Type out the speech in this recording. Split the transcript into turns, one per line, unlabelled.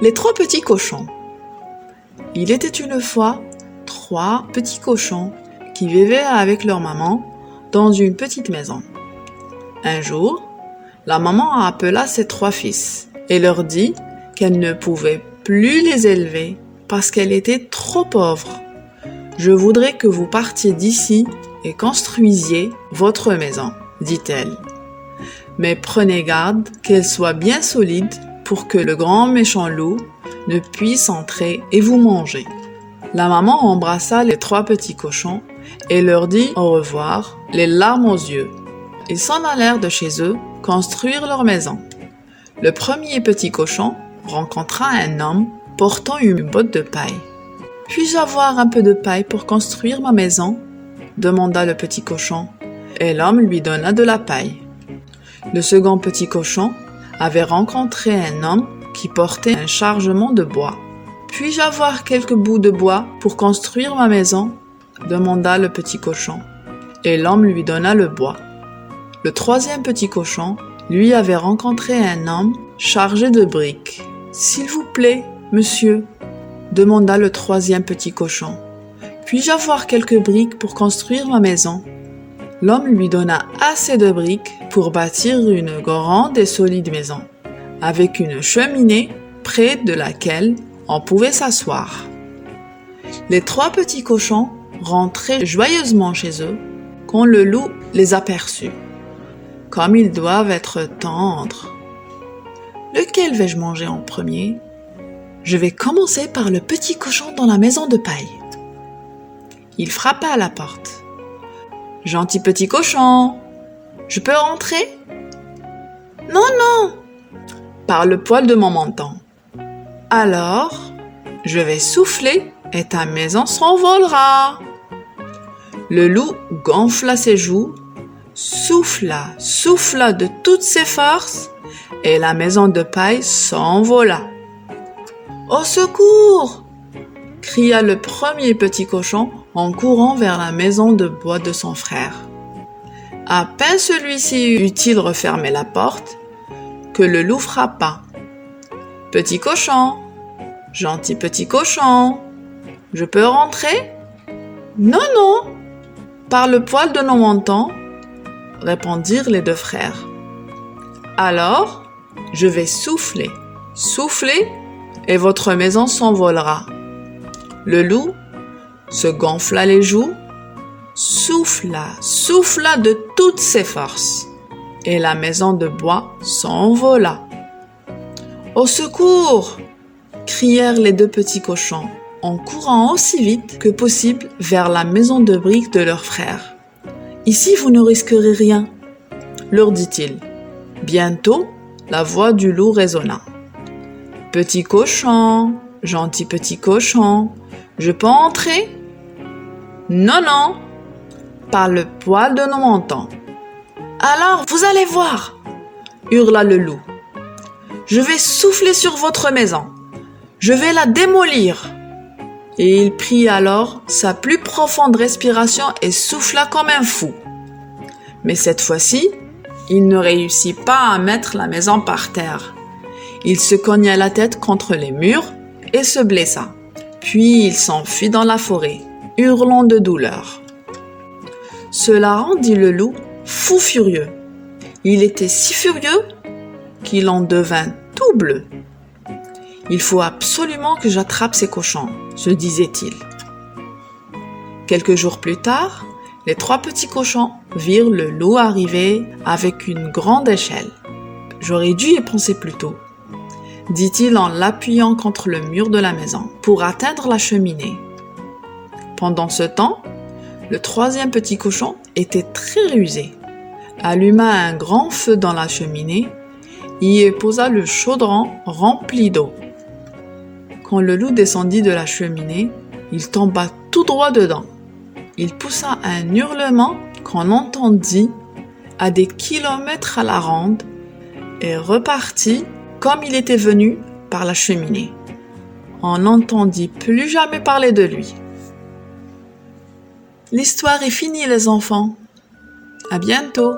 Les trois petits cochons. Il était une fois 3 petits cochons qui vivaient avec leur maman dans une petite maison. Un jour, la maman appela ses 3 fils et leur dit qu'elle ne pouvait plus les élever parce qu'elle était trop pauvre. « Je voudrais que vous partiez d'ici et construisiez votre maison, dit-elle. Mais prenez garde qu'elle soit bien solide pour que le grand méchant loup ne puisse entrer et vous manger. » La maman embrassa les 3 petits cochons et leur dit au revoir, les larmes aux yeux. Ils s'en allèrent de chez eux construire leur maison. Le premier petit cochon rencontra un homme portant une botte de paille. « Puis-je avoir un peu de paille pour construire ma maison ?» demanda le petit cochon, et l'homme lui donna de la paille. Le second petit cochon avait rencontré un homme qui portait un chargement de bois. « Puis-je avoir quelques bouts de bois pour construire ma maison ?» demanda le petit cochon, et l'homme lui donna le bois. Le troisième petit cochon, lui, avait rencontré un homme chargé de briques. « S'il vous plaît, monsieur, » demanda le troisième petit cochon, « puis-je avoir quelques briques pour construire ma maison ?» L'homme lui donna assez de briques pour bâtir une grande et solide maison, avec une cheminée près de laquelle on pouvait s'asseoir. Les 3 petits cochons rentraient joyeusement chez eux quand le loup les aperçut. Comme ils doivent être tendres. « Lequel vais-je manger en premier ? Je vais commencer par le petit cochon dans la maison de paille. » Il frappa à la porte. « Gentil petit cochon, je peux rentrer ? » ?»« Non, non !» Par le poil de mon menton. « Alors, je vais souffler et ta maison s'envolera. » Le loup gonfla ses joues, souffla de toutes ses forces et la maison de paille s'envola. « Au secours !» cria le premier petit cochon en courant vers la maison de bois de son frère. À peine celui-ci eut-il refermé la porte que le loup frappa. « Petit cochon, gentil petit cochon, je peux rentrer ? » « Non, non, par le poil de nos mentons, » répondirent les 2 frères. « Alors, je vais souffler, et votre maison s'envolera. » Le loup se gonfla les joues, souffla de toutes ses forces, et la maison de bois s'envola. « Au secours !» crièrent les 2 petits cochons, en courant aussi vite que possible vers la maison de briques de leur frère. « Ici, vous ne risquerez rien, » leur dit-il. Bientôt, la voix du loup résonna. « Petit cochon, gentil petit cochon, je peux entrer ? » « Non, non, par le poil de nos mentons. »« Alors, vous allez voir !» hurla le loup. « Je vais souffler sur votre maison. Je vais la démolir. » Et il prit alors sa plus profonde respiration et souffla comme un fou. Mais cette fois-ci, il ne réussit pas à mettre la maison par terre. Il se cogna la tête contre les murs et se blessa. Puis il s'enfuit dans la forêt, hurlant de douleur. Cela rendit le loup fou furieux. Il était si furieux qu'il en devint tout bleu. « Il faut absolument que j'attrape ces cochons, » se disait-il. Quelques jours plus tard, les 3 petits cochons virent le loup arriver avec une grande échelle. « J'aurais dû y penser plus tôt, » dit-il en l'appuyant contre le mur de la maison pour atteindre la cheminée. Pendant ce temps, le 3e petit cochon était très rusé, alluma un grand feu dans la cheminée, y posa le chaudron rempli d'eau. Quand le loup descendit de la cheminée, il tomba tout droit dedans. Il poussa un hurlement qu'on entendit à des kilomètres à la ronde et repartit comme il était venu par la cheminée. On n'entendit plus jamais parler de lui. L'histoire est finie, les enfants. À bientôt.